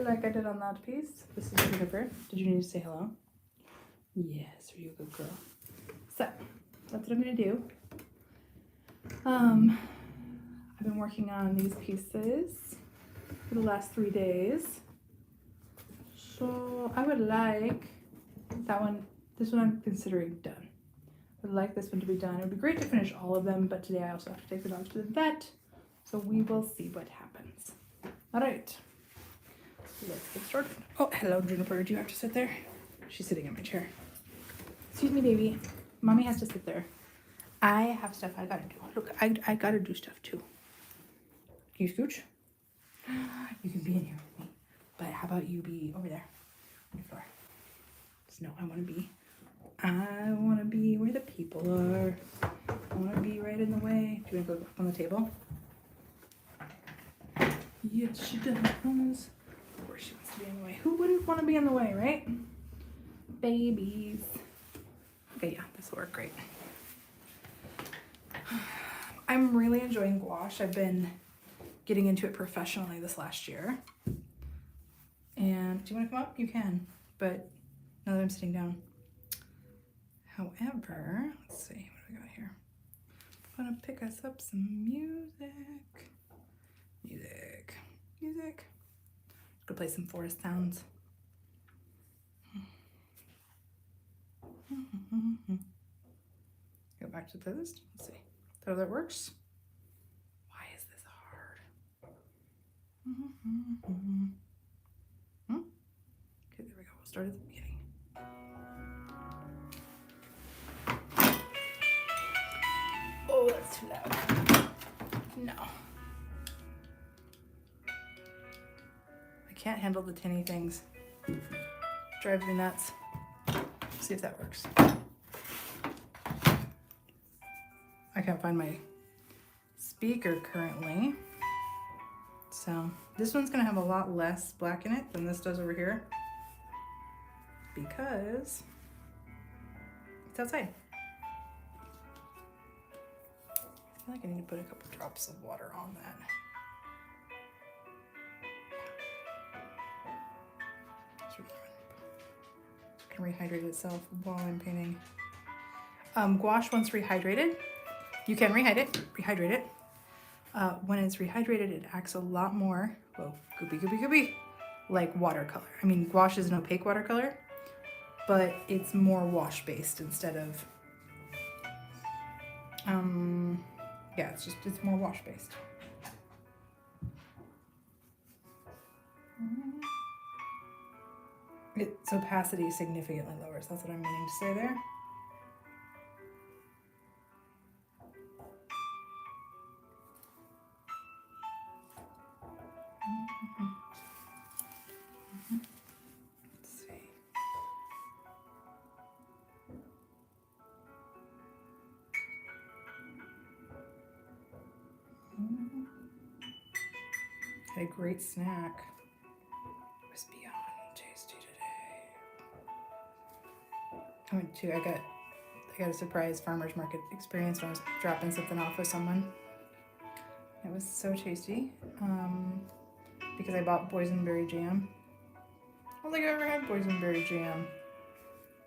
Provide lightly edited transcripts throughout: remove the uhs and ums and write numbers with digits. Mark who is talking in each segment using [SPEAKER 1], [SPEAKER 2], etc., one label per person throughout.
[SPEAKER 1] like I did on that piece. This is Juniper. Did you need to say hello? Yes, are you a good girl? So, that's what I'm gonna do. I've been working on these pieces for the last 3 days. So I would like that one, this one I'm considering done. I would like this one to be done. It would be great to finish all of them, but today I also have to take the dogs to the vet. So we will see what happens. All right, let's get started. Oh, hello, Juniper. Do you have to sit there? She's sitting in my chair. Excuse me, baby. Mommy has to sit there. I have stuff I gotta do. Look, I gotta do stuff too. Can you scooch? You can be in here with me. But how about you be over there on the floor? No, I want to be where the people are. I want to be right in the way. Do you want to go up on the table? Yes, she does. Of course she wants to be in the way. Who wouldn't want to be in the way, right? Babies. Okay, yeah, this will work great. I'm really enjoying gouache. I've been getting into it professionally this last year. And do you want to come up? You can, but now that I'm sitting down. However, let's see, what do we got here? I'm gonna pick us up some music. Let's go play some forest sounds. Go back to the playlist. Let's see. So that works. Why is this hard? Okay, there we go. We'll start at the beginning. Oh, that's too loud. No. I can't handle the tinny things. Drives me nuts. See if that works. I can't find my speaker currently. So this one's gonna have a lot less black in it than this does over here because it's outside. I feel like I need to put a couple drops of water on that. It can rehydrate itself while I'm painting. Gouache, once rehydrated, you can rehydrate it. When it's rehydrated, it acts a lot more, whoa, goopy, like watercolor. I mean, gouache is an opaque watercolor, but it's more wash-based instead of, yeah, it's more wash-based. Its opacity significantly lowers. That's what I'm meaning to say there. Let's see. Had a great snack. It was beyond tasty today. I got a surprise farmer's market experience when I was dropping something off with someone. It was so tasty because I bought boysenberry jam. I don't think I've ever had boysenberry jam.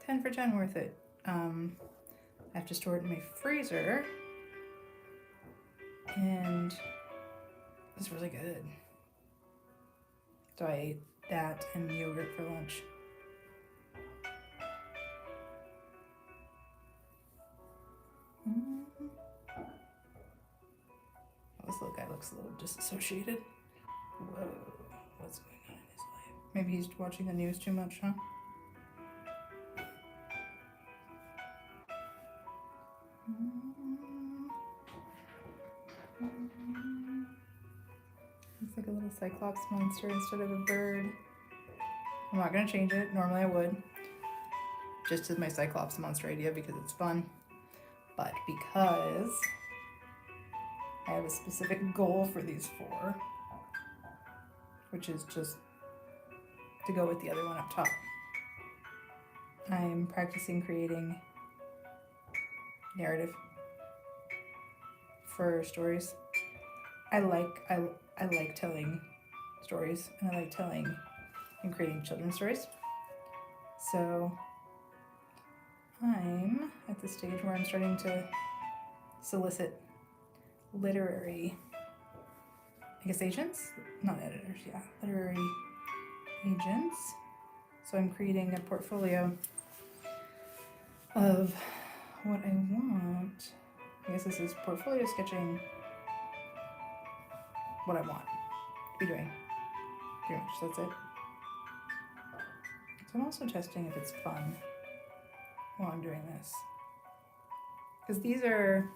[SPEAKER 1] 10 for 10 worth it. I have to store it in my freezer. And it's really good. So I ate that and yogurt for lunch. This little guy looks a little disassociated. Whoa, what's going on in his life? Maybe he's watching the news too much, huh? It's like a little cyclops monster instead of a bird. I'm not gonna change it. Normally I would. Just as my cyclops monster idea because it's fun. But because I have a specific goal for these 4, which is just to go with the other one up top. I'm practicing creating narrative for stories. I like telling stories, and I like telling in creating children's stories. So I'm at the stage where I'm starting to solicit literary, I guess, agents? Not editors, yeah, literary agents. So I'm creating a portfolio of what I want. I guess this is portfolio sketching what I want to be doing. Pretty much, that's it. So I'm also testing if it's fun while I'm doing this. Because these are,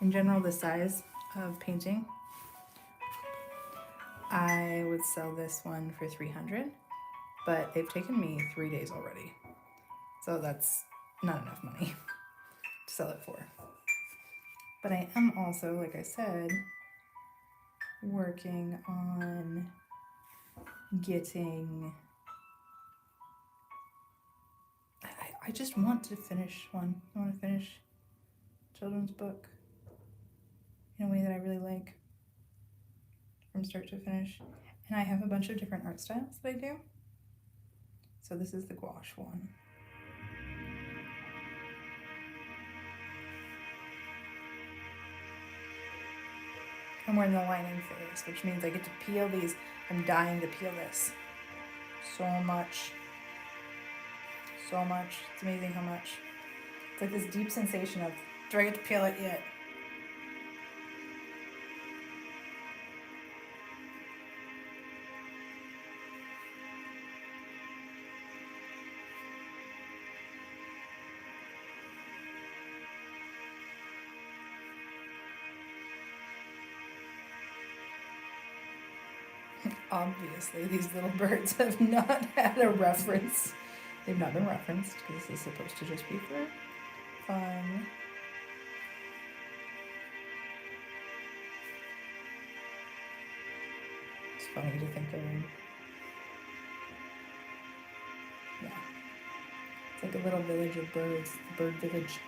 [SPEAKER 1] in general, the size of painting. I would sell this one for $300, but they've taken me 3 days already. So that's not enough money to sell it for. But I am also, like I said, working on getting, I just want to finish one. I want to finish a children's book in a way that I really like from start to finish. And I have a bunch of different art styles that I do. So this is the gouache one. And we're in the lining phase, which means I get to peel these. I'm dying to peel this. So much. So much. It's amazing how much. It's like this deep sensation of, do I get to peel it yet? Obviously, these little birds have not had a reference. They've not been referenced because this is supposed to just be for fun. It's funny to think of them. Yeah. It's like a little village of birds, the bird village.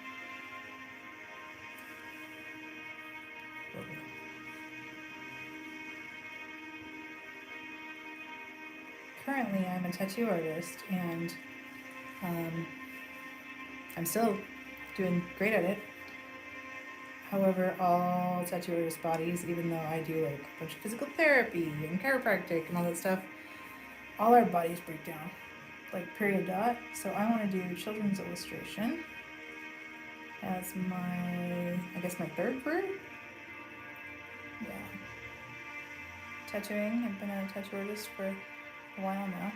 [SPEAKER 1] Currently, I'm a tattoo artist, and I'm still doing great at it. However, all tattoo artist bodies, even though I do like a bunch of physical therapy and chiropractic and all that stuff, all our bodies break down, like period dot. So I want to do children's illustration as my, I guess, my third career. Yeah. Tattooing. I've been a tattoo artist for a while now.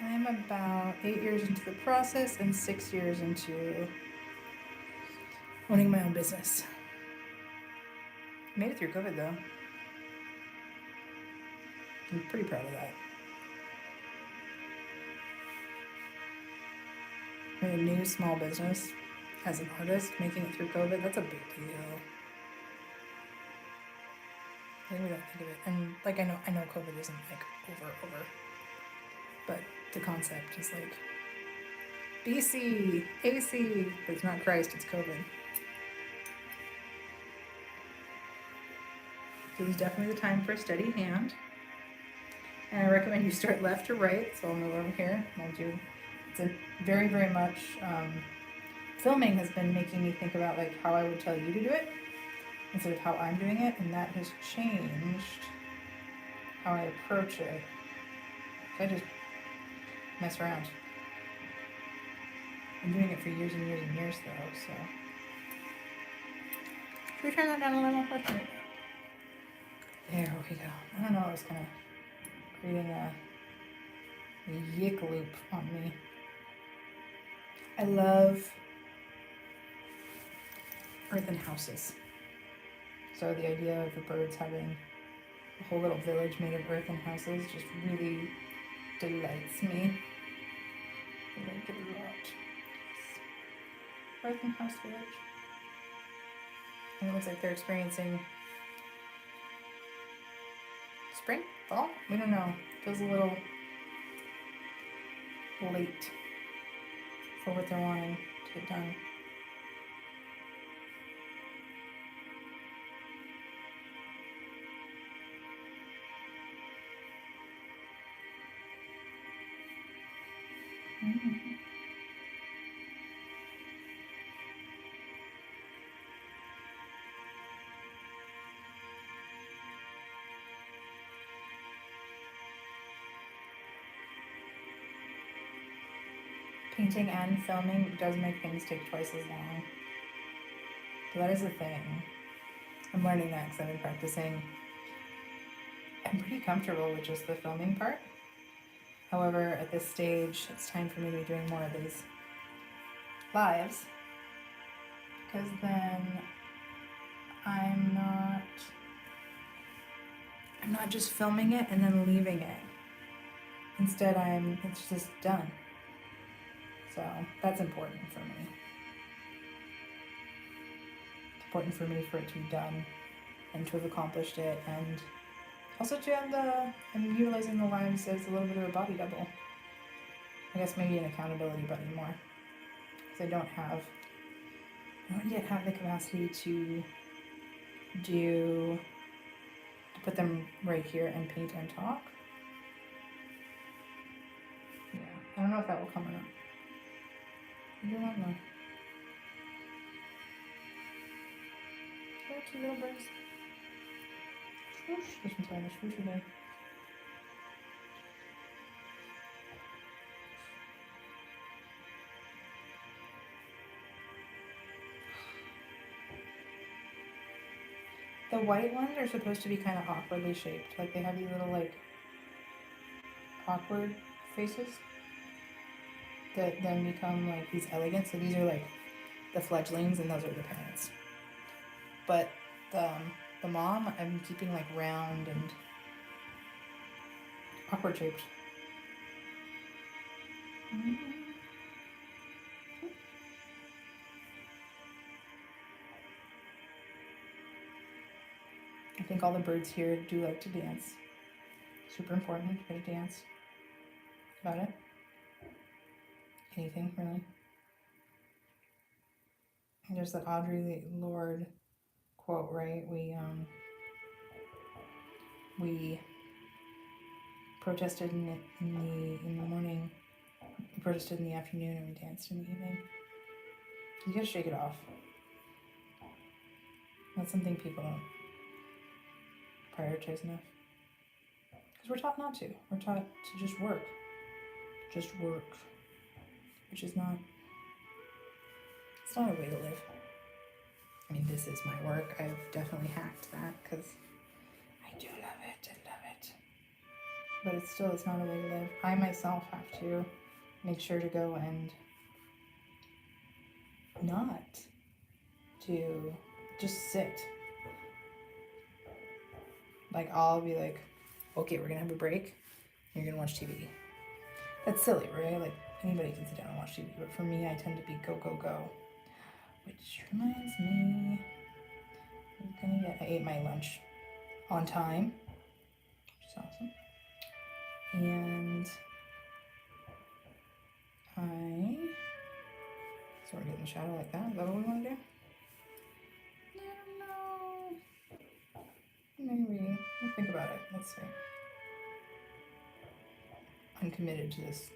[SPEAKER 1] I'm about 8 years into the process and 6 years into owning my own business. Made it through COVID though. I'm pretty proud of that. A new small business as an artist, making it through COVID, that's a big deal. I think we don't think of it. And like I know COVID isn't like over. But the concept is like BC, AC, but it's not Christ, it's COVID. So this is definitely the time for a steady hand. And I recommend you start left to right. So I'll move over here and I'll do, it's a very, very much, filming has been making me think about like how I would tell you to do it instead of how I'm doing it. And that has changed how I approach it. So I just mess around. I'm doing it for years and years and years though, so. Should we turn that down a little? There we go. I don't know, I was kind of creating a yick loop on me. I love earthen houses. So the idea of the birds having a whole little village made of earthen houses just really delights me. I'm gonna give it out. Earthen house village. And it looks like they're experiencing spring, fall. We don't know. Feels a little late for what they're wanting to get done. Painting and filming does make things take twice as long. So that is a thing. I'm learning that because I've been practicing. I'm pretty comfortable with just the filming part. However, at this stage, it's time for me to be doing more of these lives, because then I'm not just filming it and then leaving it. Instead, it's just done. So that's important for me. It's important for me for it to be done and to have accomplished it, and also to have I'm utilizing the lives as a little bit of a body double. I guess maybe an accountability buddy more. Because I don't yet have the capacity to put them right here and paint and talk. Yeah, I don't know if that will come or not. I do not know. Oh, two little birds. Swoosh. This one's having a swooshy day. The white ones are supposed to be kind of awkwardly shaped. Like they have these little like awkward faces that then become like these elegant. So these are like the fledglings and those are the parents. But the mom I'm keeping like round and awkward shaped. I think all the birds here do like to dance. Super important to dance. About it. Anything really. And there's that Audre Lorde quote, right? We protested in the morning, we protested in the afternoon, and we danced in the evening. You gotta shake it off. That's something people don't prioritize enough. Because we're taught not to. We're taught to just work. Just work. Which is not, it's not a way to live. I mean, this is my work. I've definitely hacked that because I do love it and love it. But it's not a way to live. I myself have to make sure to go and not to just sit. Like I'll be like, okay, we're gonna have a break. You're gonna watch TV. That's silly, right? Like anybody can sit down and watch TV, but for me, I tend to be go, go, go. Which reminds me, I ate my lunch on time, which is awesome. And so we're getting the shadow like that. Is that what we want to do? I don't know. Maybe. We'll think about it. Let's see. I'm committed to this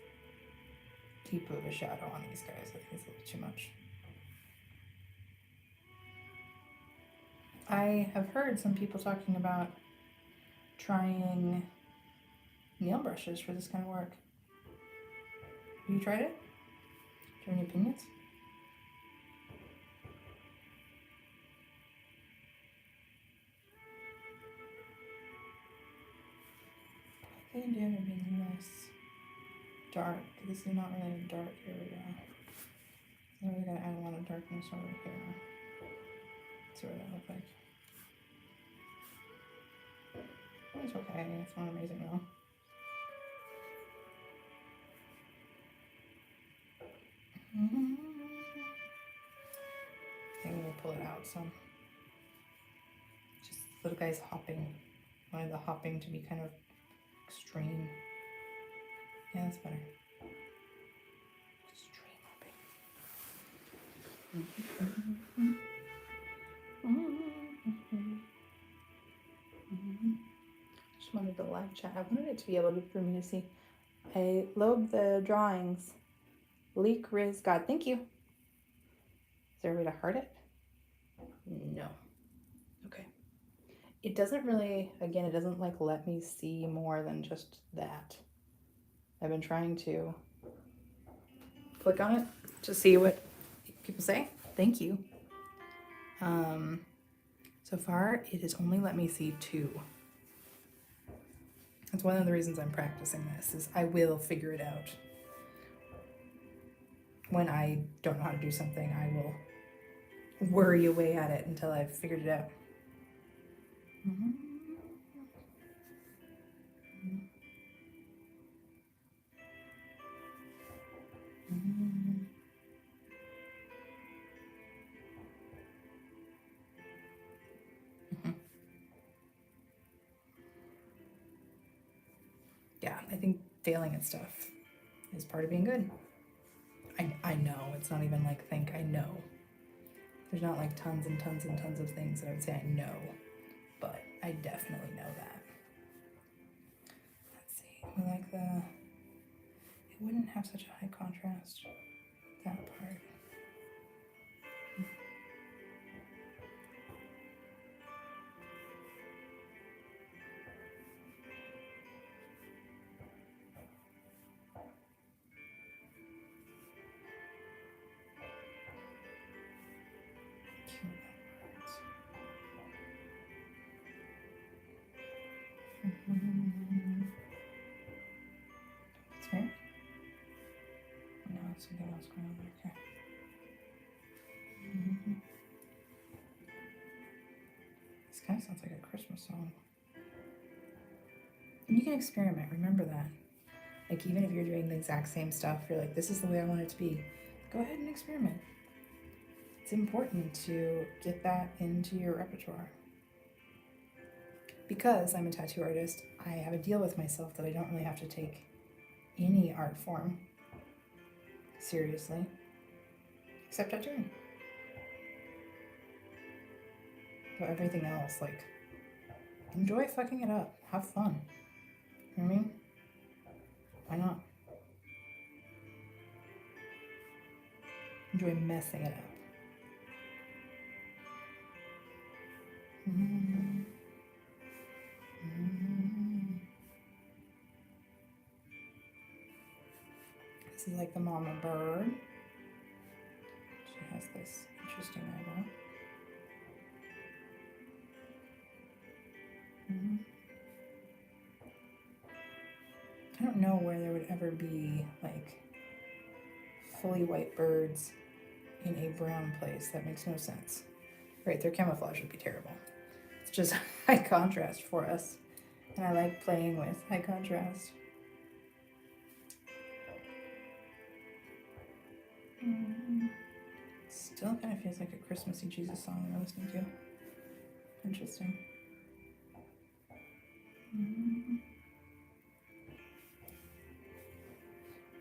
[SPEAKER 1] deep of a shadow on these guys. I think it's a little too much. I have heard some people talking about trying nail brushes for this kind of work. Have you tried it? Do you have any opinions? I think it would be less dark. This is not really dark. Here we go. Then we gotta add a lot of darkness over here. Let's see what that looks like. It's okay. It's not amazing though. I think we'll pull it out some. Just little guys hopping. I wanted the hopping to be kind of extreme. Yeah, that's better. Extreme hopping. Just wanted the live chat. I wanted it to be able for me to see. I load the drawings Leak Riz God, thank you. Is there a way to heart it? No. Okay. It doesn't really, again, it doesn't like let me see more than just that. I've been trying to click on it to see what people say. Thank you. So far, it has only let me see 2. That's one of the reasons I'm practicing this, is I will figure it out. When I don't know how to do something, I will worry away at it until I've figured it out. Mm-hmm. Mm-hmm. Yeah, I think failing at stuff is part of being good. I know, it's not even like think, I know. There's not like tons and tons and tons of things that I would say I know, but I definitely know that. Let's see, we like it wouldn't have such a high contrast, that part. That's right. No, something else going on there. Okay. This kind of sounds like a Christmas song. And you can experiment, remember that. Like, even if you're doing the exact same stuff, you're like, this is the way I want it to be. Go ahead and experiment. It's important to get that into your repertoire. Because I'm a tattoo artist, I have a deal with myself that I don't really have to take any art form seriously, except tattooing. But everything else, like, enjoy fucking it up. Have fun. You know what I mean? Why not? Enjoy messing it up. Mm-hmm. Mm-hmm. This is like the mama bird. She has this interesting eyebrow. Mm-hmm. I don't know where there would ever be like fully white birds in a brown place. That makes no sense. Right, their camouflage would be terrible. It's just high contrast for us. And I like playing with high contrast. Still kind of feels like a Christmassy Jesus song that I'm listening to. Interesting.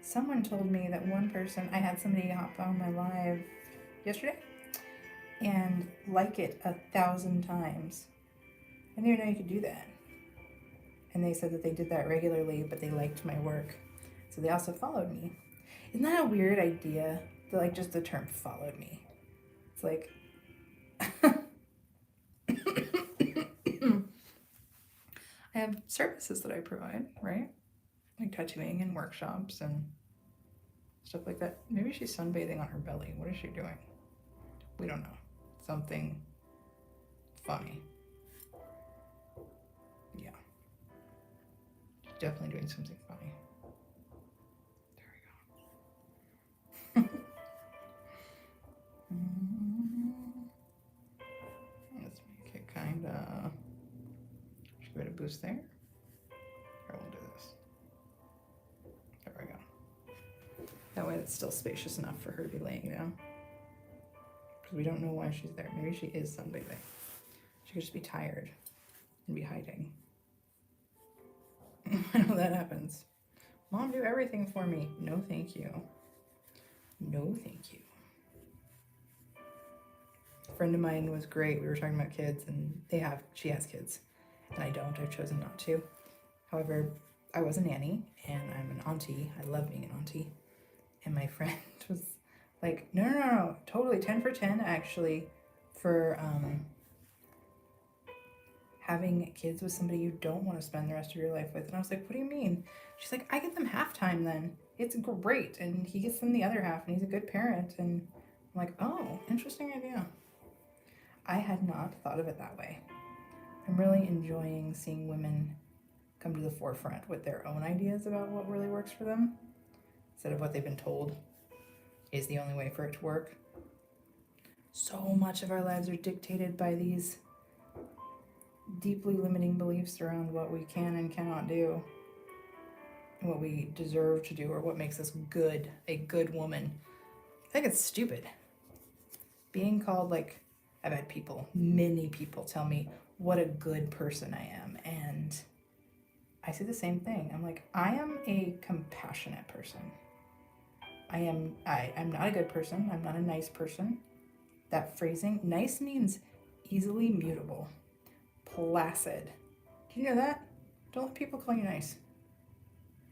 [SPEAKER 1] Someone told me that one person, I had somebody hop on my live yesterday and like it 1,000 times. I didn't even know you could do that. And they said that they did that regularly, but they liked my work. So they also followed me. Isn't that a weird idea? That, like, just the term followed me. It's like, I have services that I provide, right? Like tattooing and workshops and stuff like that. Maybe she's sunbathing on her belly. What is she doing? We don't know. Something funny. Yeah. She's definitely doing something funny. There we go. Let's make it kind of. Should we get a boost there? Here, we'll do this. There we go. That way it's still spacious enough for her to be laying down. Because we don't know why she's there. Maybe she is sunbathing. She could just be tired and be hiding. I know that happens. Mom, do everything for me. No, thank you. No, thank you. A friend of mine was great. We were talking about kids, and she has kids, and I don't. I've chosen not to. However, I was a nanny, and I'm an auntie. I love being an auntie. And my friend was like, no, totally 10 for 10 actually for having kids with somebody you don't want to spend the rest of your life with. And I was like, what do you mean? She's like, I get them half time then. It's great. And he gets them the other half, and he's a good parent. And I'm like, oh, interesting idea. I had not thought of it that way. I'm really enjoying seeing women come to the forefront with their own ideas about what really works for them, instead of what they've been told is the only way for it to work. So much of our lives are dictated by these deeply limiting beliefs around what we can and cannot do, and what we deserve to do, or what makes us good, a good woman. I think it's stupid. Being called, like, I've had many people tell me what a good person I am, and I say the same thing. I'm like, I am a compassionate person. I'm not a good person. I'm not a nice person. That phrasing, nice, means easily mutable, placid. Do you know that? Don't let people call you nice.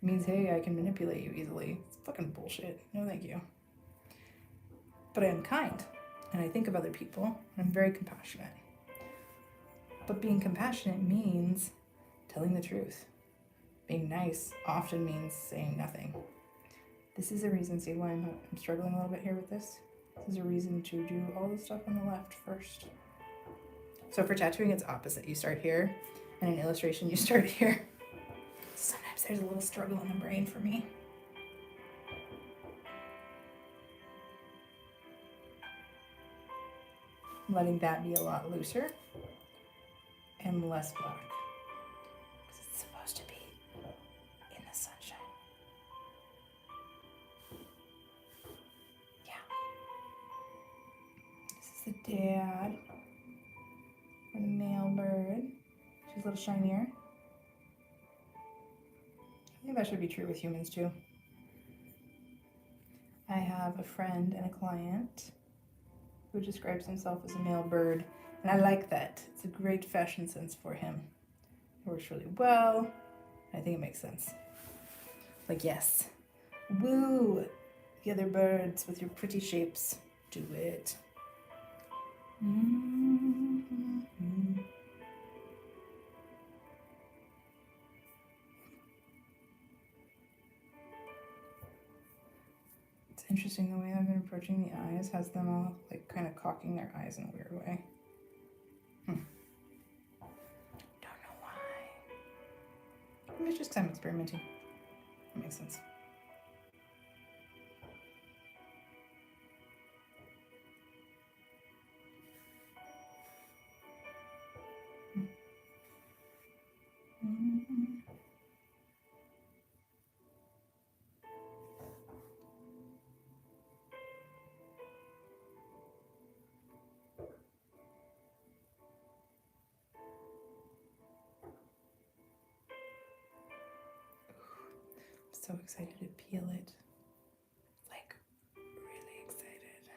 [SPEAKER 1] It means, hey, I can manipulate you easily. It's fucking bullshit. No, thank you. But I am kind, and I think of other people. I'm very compassionate. But being compassionate means telling the truth. Being nice often means saying nothing. This is a reason, see why I'm struggling a little bit here with this? This is a reason to do all the stuff on the left first. So for tattooing, it's opposite. You start here, and in illustration, you start here. Sometimes there's a little struggle in the brain for me. Letting that be a lot looser and less black. Because it's supposed to be in the sunshine. Yeah. This is the dad. Or the male bird. She's a little shinier. I think that should be true with humans too. I have a friend and a client who describes himself as a male bird, and I like that. It's a great fashion sense for him. It works really well. I think it makes sense. Like, yes, woo the other birds with your pretty shapes. Do it. Mm-hmm. It's interesting the way I've been approaching the eyes has them all like kind of cocking their eyes in a weird way. Don't know why. Maybe it's just because I'm experimenting. That makes sense. Mm-hmm. So excited to peel it. Like, really excited.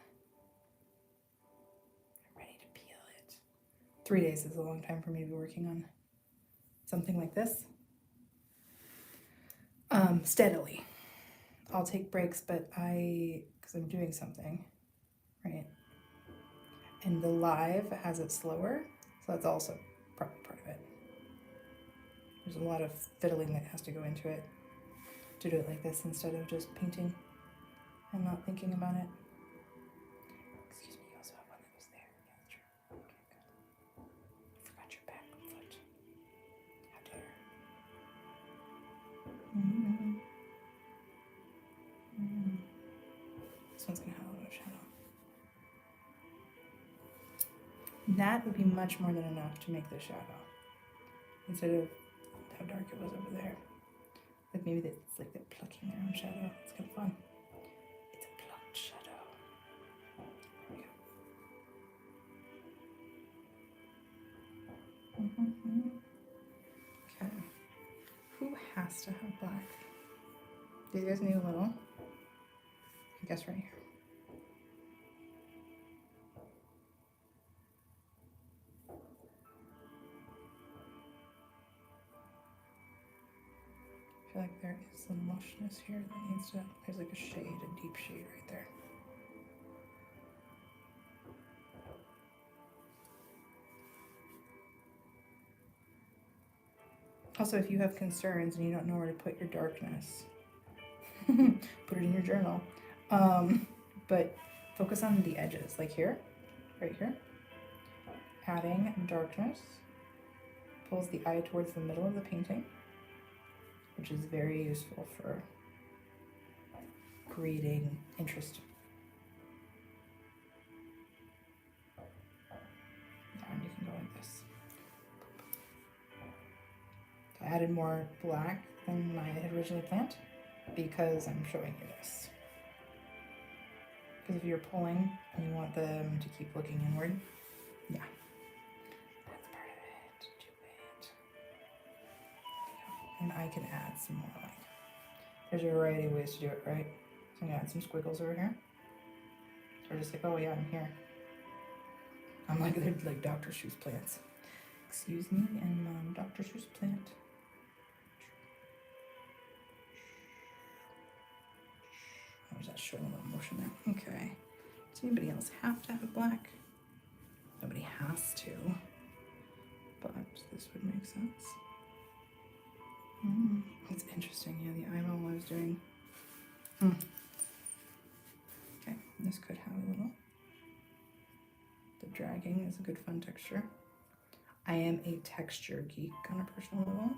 [SPEAKER 1] I'm ready to peel it. 3 days is a long time for me to be working on something like this. Steadily. I'll take breaks, but because I'm doing something, right? And the live has it slower, so that's also part of it. There's a lot of fiddling that has to go into it to do it like this instead of just painting and not thinking about it. Excuse me, you also have one that was there. Yeah, that's true. Okay, good. I forgot your back foot. How dare. Mm-hmm. Mm-hmm. This one's gonna have a little bit of shadow. That would be much more than enough to make the shadow. Instead of how dark it was over there. Like maybe it's like they're plucking their own shadow. It's kind of fun. It's a plucked shadow. There we go. Mm-hmm. Okay. Who has to have black? Do you guys need a little? I guess right here. I feel like there is some mushiness here that needs to, there's like a shade, a deep shade right there. Also, if you have concerns and you don't know where to put your darkness, put it in your journal. But focus on the edges, like here, right here. Adding darkness pulls the eye towards the middle of the painting, which is very useful for creating interest. And you can go like this. I added more black than I had originally planned because I'm showing you this. Because if you're pulling and you want them to keep looking inward, yeah, that's part of it. Do it. And I can add some more, like, there's a variety of ways to do it, right? So I'm gonna add some squiggles over here. Or just like, oh yeah, I'm here. I'm like, they're like Dr. Seuss plants. Excuse me, and Dr. Seuss plant. Oh, is that showing a little motion there? Okay. Does anybody else have to have black? Nobody has to, but this would make sense. It's interesting, yeah, the eyeball I was doing. Okay, this could have a little. The dragging is a good fun texture. I am a texture geek on a personal level.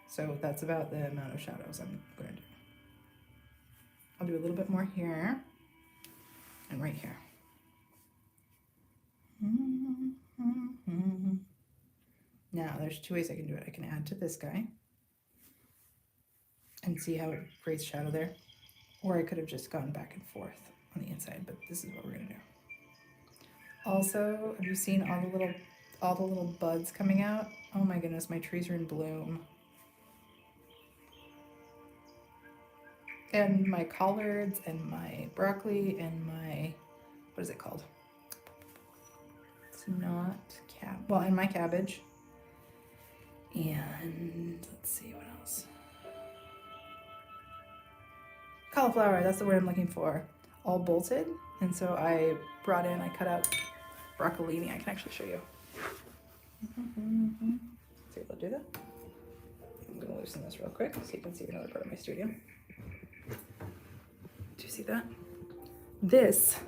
[SPEAKER 1] So that's about the amount of shadows I'm going to do. I'll do a little bit more here and right here. Now there's two ways I can do it. I can add to this guy and see how it creates shadow there. Or I could have just gone back and forth on the inside, but this is what we're gonna do. Also, have you seen all the little buds coming out? Oh my goodness, my trees are in bloom. And my collards and my broccoli and my, what is it called? It's not and my cabbage. And let's see what else. Cauliflower, that's the word I'm looking for. All bolted. And so I cut out broccolini. I can actually show you. See if I'll do that. I'm gonna loosen this real quick so you can see another part of my studio. Do you see that? This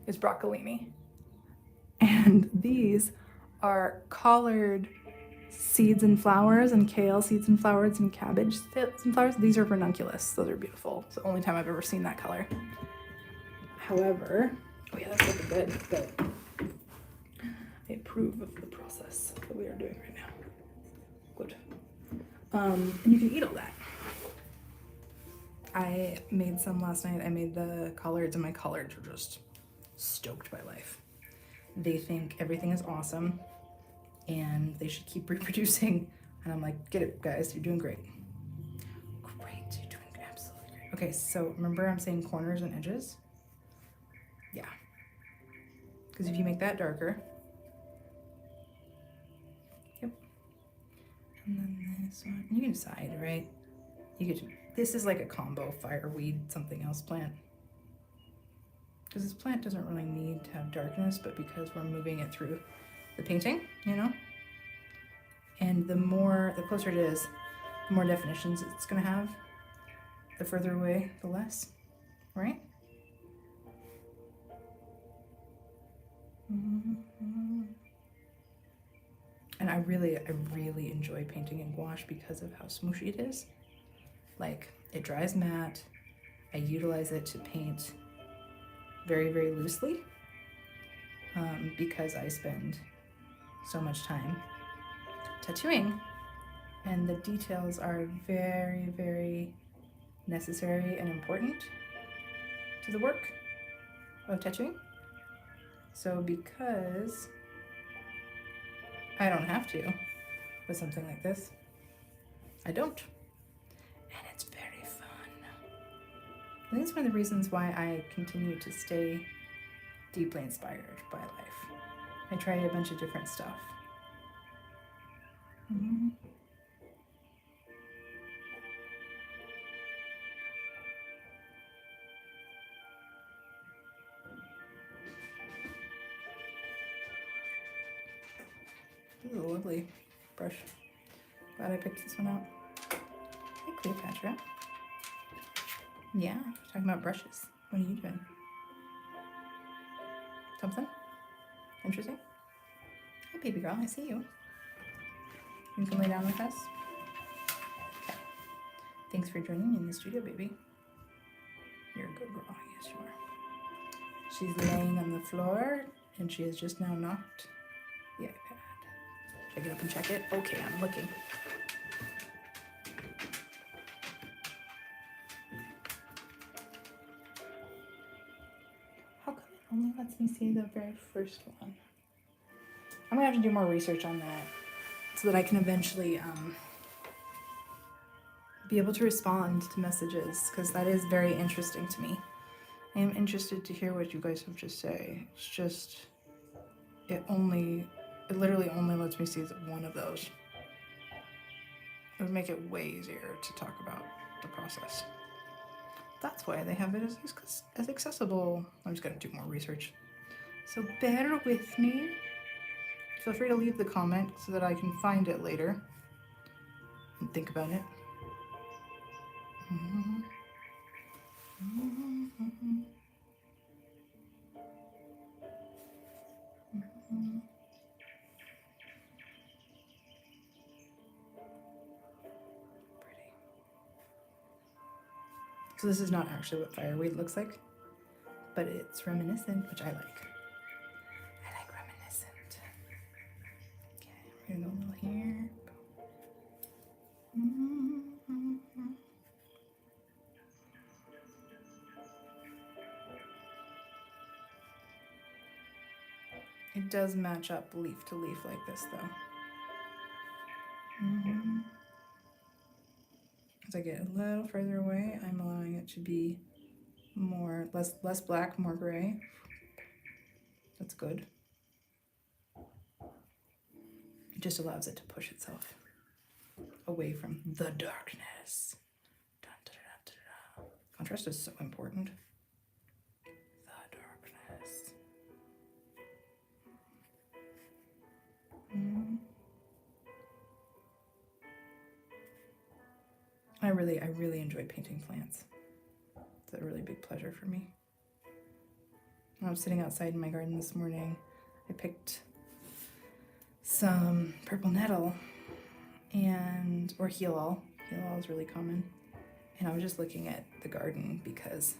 [SPEAKER 1] is broccolini. And these are collard seeds and flowers, and kale seeds and flowers, and cabbage seeds and flowers. These are ranunculus. Those are beautiful. It's the only time I've ever seen that color. However, oh yeah, that's looking good. Good. I approve of the process that we are doing right now. Good. And you can eat all that. I made some last night. I made the collards, and my collards are just stoked by life. They think everything is awesome and they should keep reproducing. And I'm like, get it, guys, you're doing great. Great, you're doing absolutely great. Okay, so remember I'm saying corners and edges? Yeah. Because if you make that darker, yep. And then this one, you can decide, right? You get to, this is like a combo fireweed, something else plant. Because this plant doesn't really need to have darkness, but because we're moving it through the painting, you know? And the closer it is, the more definitions it's gonna have. The further away, the less, right? And I really enjoy painting in gouache because of how smooshy it is. Like, it dries matte. I utilize it to paint very, very loosely because I spend so much time tattooing, and the details are very, very necessary and important to the work of tattooing. So because I don't have to with something like this, I don't. And it's very fun. I think it's one of the reasons why I continue to stay deeply inspired by life. I try a bunch of different stuff. Mhm. This is a lovely brush. Glad I picked this one out. Hey, Cleopatra. Yeah, talking about brushes. What are you doing? Something interesting? Hey, baby girl, I see you. You can lay down with us? Okay. Thanks for joining me in the studio, baby. You're a good girl. Yes, you are. She's laying on the floor, and she has just now knocked the iPad. Should I get up and check it? Okay, I'm looking. How come it only lets me see the very first one? I'm gonna have to do more research on that so that I can eventually be able to respond to messages, because that is very interesting to me. I am interested to hear what you guys have to say. It's just, it literally only lets me see one of those. It would make it way easier to talk about the process. That's why they have it as accessible. I'm just gonna do more research. So bear with me. Feel free to leave the comment so that I can find it later and think about it. Pretty. So this is not actually what fireweed looks like, but it's reminiscent, which I like. I like reminiscent. Okay, we're gonna go a little here. It does match up leaf to leaf like this, though. As I get a little further away, I'm allowing it to be less black, more gray. That's good. It just allows it to push itself away from the darkness. Dun, dun, dun, dun, dun. Contrast is so important. The darkness. I really enjoy painting plants. It's a really big pleasure for me. I was sitting outside in my garden this morning. I picked some purple nettle or heelall. Heelall is really common. And I was just looking at the garden because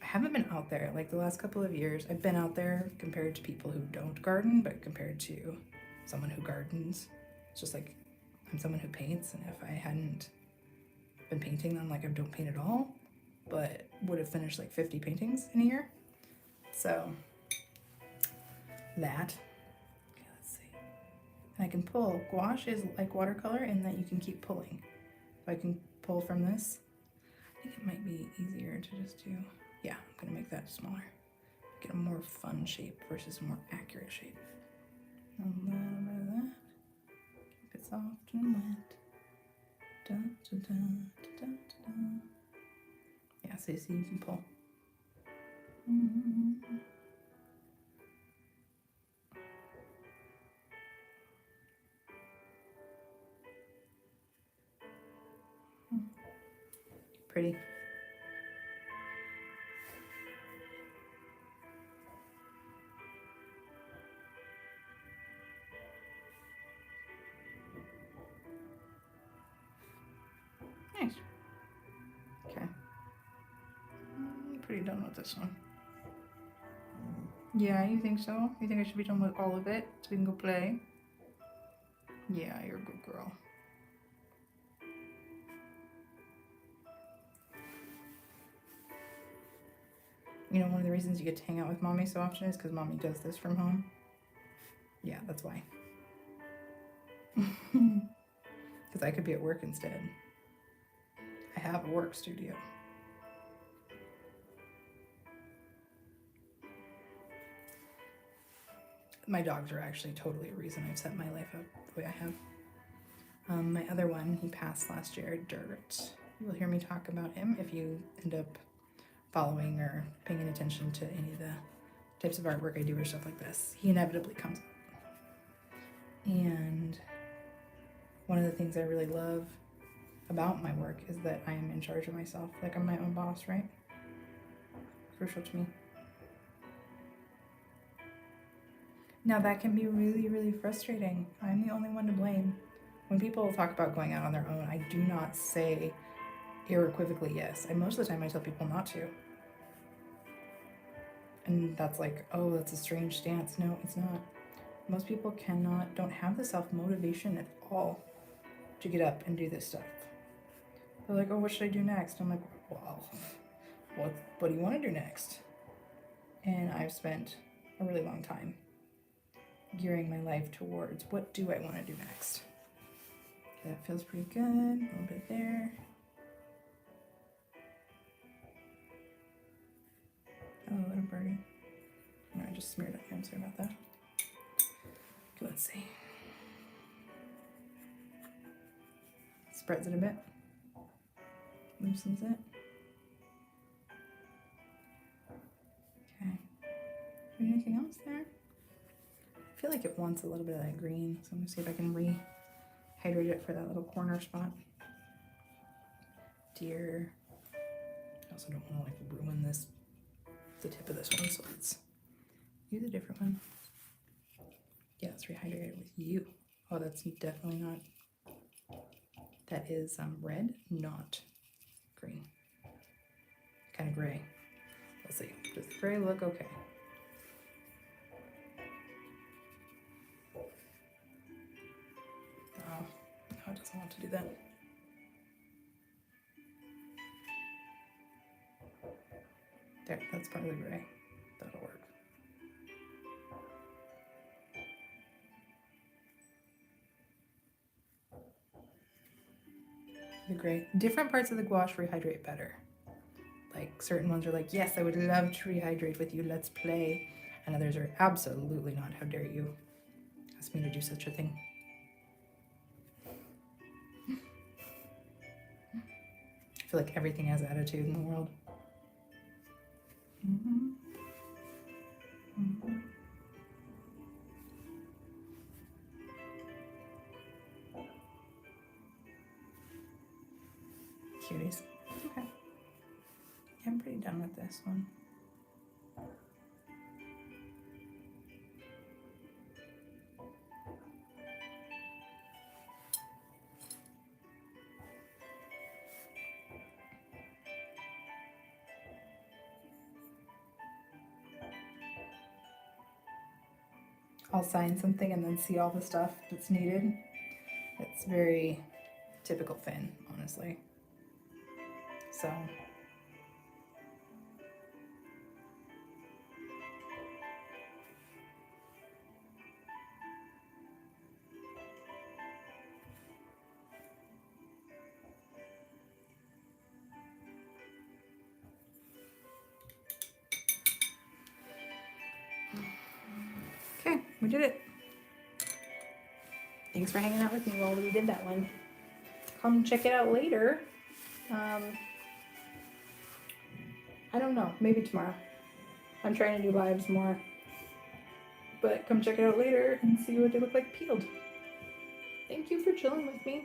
[SPEAKER 1] I haven't been out there like the last couple of years. I've been out there compared to people who don't garden, but compared to someone who gardens, it's just like I'm someone who paints, and if I hadn't been painting them, like I don't paint at all, but would have finished like 50 paintings in a year. So that. Okay, let's see. And I can pull. Gouache is like watercolor in that you can keep pulling. If I can pull from this, I think it might be easier to just do. Yeah, I'm gonna make that smaller. Get a more fun shape versus a more accurate shape. A little bit of that. Keep it soft and wet. Da, da, da, da, da, da. Yeah, so you see you can pull. Pretty. Nice. Okay. I'm pretty done with this one. Yeah, you think so? You think I should be done with all of it so we can go play? Yeah, you're a good girl. You know, one of the reasons you get to hang out with mommy so often is because mommy does this from home. Yeah, that's why. Because I could be at work instead. I have a work studio. My dogs are actually totally a reason I've set my life up the way I have. My other one, he passed last year, Dirt. You'll hear me talk about him if you end up following or paying attention to any of the types of artwork I do or stuff like this. He inevitably comes up. And one of the things I really love about my work is that I am in charge of myself. Like, I'm my own boss, right? Crucial to me. Now that can be really, really frustrating. I'm the only one to blame. When people talk about going out on their own, I do not say unequivocally yes. Most of the time I tell people not to. And that's like, oh, that's a strange stance. No, it's not. Most people don't have the self-motivation at all to get up and do this stuff. They're like, oh, what should I do next? I'm like, well, what do you want to do next? And I've spent a really long time gearing my life towards what do I want to do next. Okay, that feels pretty good. A little bit there. Oh, what a birdie. Oh, I just smeared it. I'm sorry about that. Okay, let's see. Spreads it a bit. Loosens it. Okay. Anything else there? I feel like it wants a little bit of that green, so I'm gonna see if I can rehydrate it for that little corner spot. Deer. I also don't want to like ruin the tip of this one, so let's use a different one. Yeah, let's rehydrate it with you. Oh, that's definitely not. That is red, not green. Kind of gray. Let's see. Does the gray look okay? Oh, no, it doesn't want to do that. There, that's probably gray. That'll work. The gray. Different parts of the gouache rehydrate better. Like, certain ones are like, yes, I would love to rehydrate with you, let's play. And others are absolutely not. How dare you ask me to do such a thing. I feel like everything has attitude in the world. Cuties. Okay. Yeah, I'm pretty done with this one. I'll sign something and then see all the stuff that's needed. It's very typical Finn, honestly. So okay, we did it. Thanks for hanging out with me while we did that one. Come check it out later. I don't know, maybe tomorrow. I'm trying to do lives more. But come check it out later and see what they look like peeled. Thank you for chilling with me.